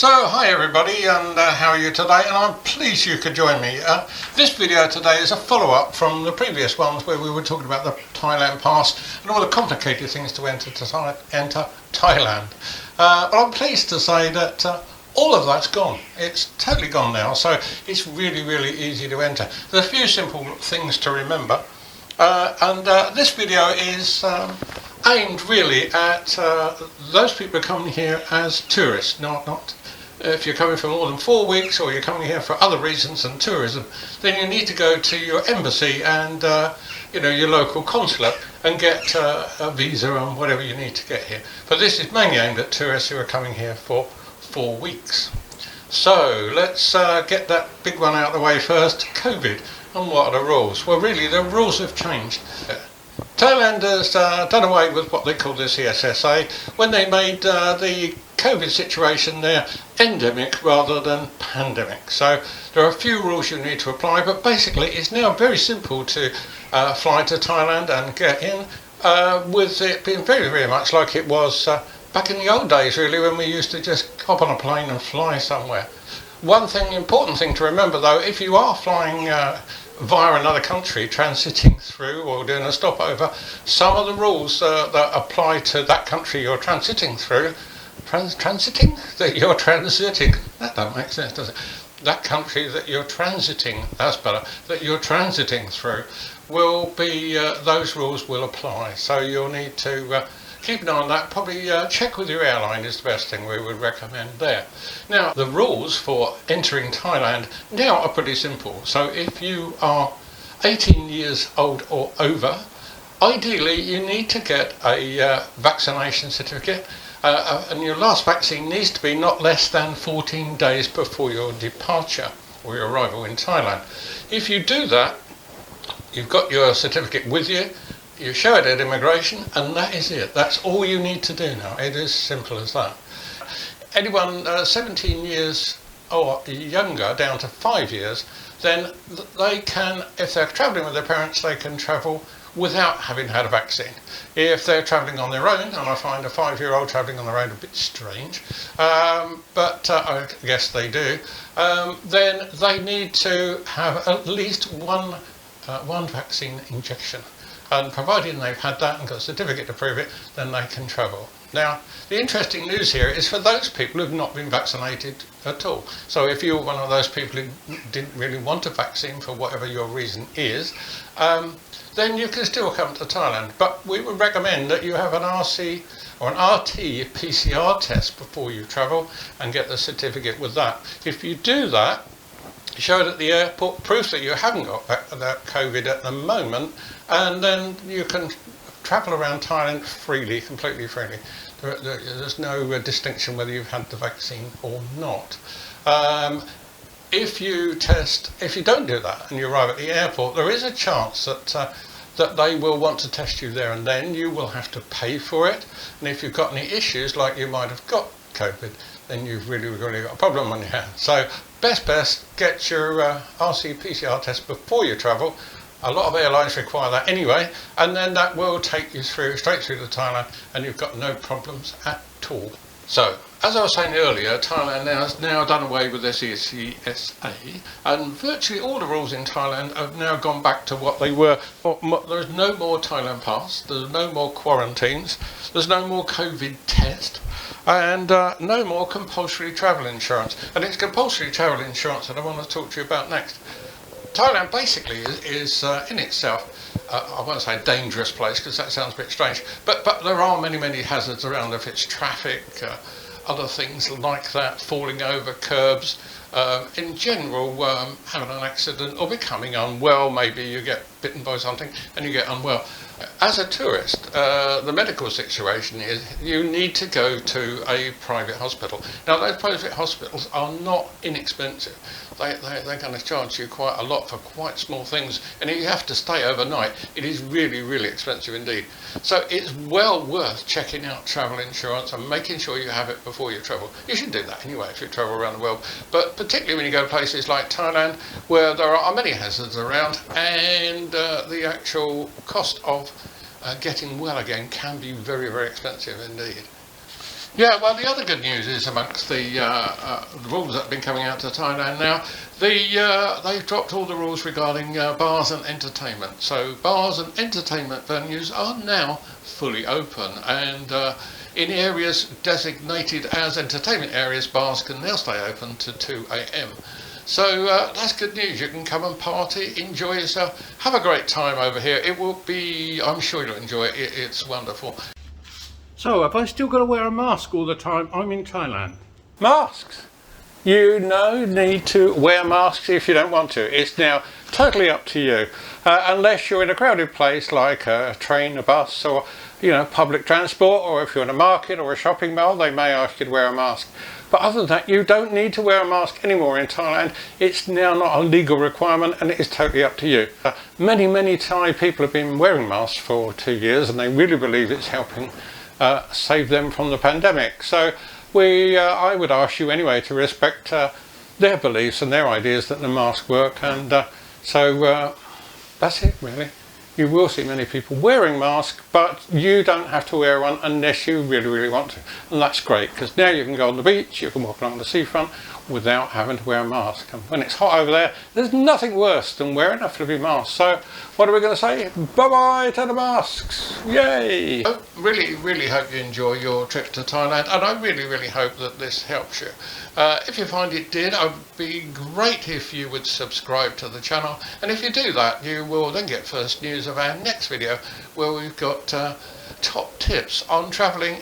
Hi everybody, and how are you today? And I'm pleased you could join me. This video today is a follow-up from the previous ones where we were talking about the Thailand pass and all the complicated things to enter Thailand. But I'm pleased to say that all of that's gone. It's totally gone now, so it's really easy to enter. There's a few simple things to remember, and this video is aimed really at those people who are coming here as tourists, not if you're coming for more than 4 weeks or you're coming here for other reasons than tourism. Then you need to go to your embassy and your local consulate and get a visa and whatever you need to get here. But this is mainly aimed at tourists who are coming here for 4 weeks. So let's get that big one out of the way first. COVID and what are the rules? Well, really the rules have changed. Thailand has done away with what they call the CSSA when they made the COVID situation there endemic rather than pandemic. So there are a few rules you need to apply, but basically it's now very simple to fly to Thailand and get in, with it being very much like it was back in the old days, really, when we used to just hop on a plane and fly somewhere. One important thing to remember though, if you are flying via another country, transiting through or doing a stopover, some of the rules that apply to that country you're transiting through, that don't make sense, does it? That country that you're transiting, that's better, that you're transiting through will be, those rules will apply. So you'll need to keep an eye on that. Probably check with your airline is the best thing we would recommend there. Now, the rules for entering Thailand now are pretty simple. So if you are 18 years old or over, ideally you need to get a vaccination certificate, and your last vaccine needs to be not less than 14 days before your departure or your arrival in Thailand. If you do that, you've got your certificate with you, you show it at immigration, and that is it. That's all you need to do now. It is simple as that. Anyone 17 years or younger, down to 5 years, then they can, if they're travelling with their parents, they can travel without having had a vaccine. If they're travelling on their own, and I find a 5-year-old travelling on their own a bit strange, but I guess they do, then they need to have at least one vaccine injection. And provided they've had that and got a certificate to prove it, then they can travel. Now, the interesting news here is for those people who've not been vaccinated at all. So if you're one of those people who didn't really want a vaccine for whatever your reason is, then you can still come to Thailand. But we would recommend that you have an RC or an RT PCR test before you travel and get the certificate with that. If you do that, show it at the airport, proof that you haven't got that COVID at the moment, and then you can travel around Thailand freely, completely freely. There's no distinction whether you've had the vaccine or not. If you don't do that and you arrive at the airport, there is a chance that they will want to test you there and then. You will have to pay for it, and if you've got any issues, like you might have got COVID, then you've really got a problem on your hands. So best get your RC-PCR test before you travel. A lot of airlines require that anyway, and then that will take you straight through to Thailand, and you've got no problems at all. So, as I was saying earlier, Thailand has now done away with the CSSA, and virtually all the rules in Thailand have now gone back to what they were. There's no more Thailand pass, there's no more quarantines, there's no more COVID test, and no more compulsory travel insurance. And it's compulsory travel insurance that I want to talk to you about next. Thailand basically is in itself, I won't say a dangerous place because that sounds a bit strange, but there are many hazards around. If it's traffic, other things like that, falling over curbs, in general having an accident or becoming unwell. Maybe you get bitten by something and you get unwell. As a tourist, the medical situation is you need to go to a private hospital. Now those private hospitals are not inexpensive. They're going to charge you quite a lot for quite small things, and if you have to stay overnight, it is really expensive indeed. So it's well worth checking out travel insurance and making sure you have it before you travel. You should do that anyway if you travel around the world, but particularly when you go to places like Thailand where there are many hazards around, and the actual cost of getting well again can be very expensive indeed. Yeah, well, the other good news is amongst the rules that have been coming out to Thailand now, they've dropped all the rules regarding bars and entertainment. So bars and entertainment venues are now fully open, and in areas designated as entertainment areas, bars can now stay open to 2 a.m. So that's good news. You can come and party, enjoy yourself, have a great time over here. It will be, I'm sure you'll enjoy it. It's wonderful. So, have I still got to wear a mask all the time? I'm in Thailand. Masks! You need to wear masks if you don't want to. It's now totally up to you. Unless you're in a crowded place like a train, a bus, or public transport, or if you're in a market or a shopping mall, they may ask you to wear a mask. But other than that, you don't need to wear a mask anymore in Thailand. It's now not a legal requirement, and it is totally up to you. Many Thai people have been wearing masks for 2 years, and they really believe it's helping save them from the pandemic. So I would ask you anyway to respect their beliefs and their ideas that the masks work, and so that's it really. You will see many people wearing masks, but you don't have to wear one unless you really want to, and that's great, because now you can go on the beach, you can walk along the seafront without having to wear a mask. And when it's hot over there, there's nothing worse than wearing a flippy mask. So what are we going to say? Bye bye to the masks. Yay! I really hope you enjoy your trip to Thailand, and I really hope that this helps you. If you find it did, it would be great if you would subscribe to the channel, and if you do that, you will then get first news of our next video, where we've got top tips on travelling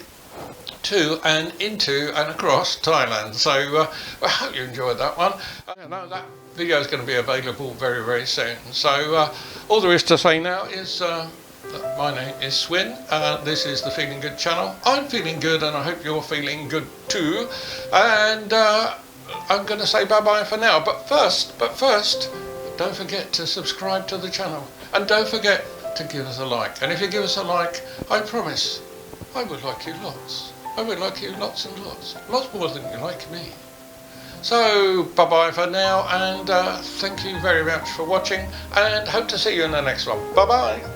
to and into and across Thailand. So I hope you enjoyed that one. That video is going to be available very soon. So all there is to say now is that my name is Swin. This is the Feeling Good channel. I'm feeling good, and I hope you're feeling good too. And I'm going to say bye bye for now. But first, don't forget to subscribe to the channel, and don't forget to give us a like. And if you give us a like, I promise I would like you lots. I would like you lots and lots more than you like me. So bye bye for now, and thank you very much for watching, and hope to see you in the next one. Bye bye.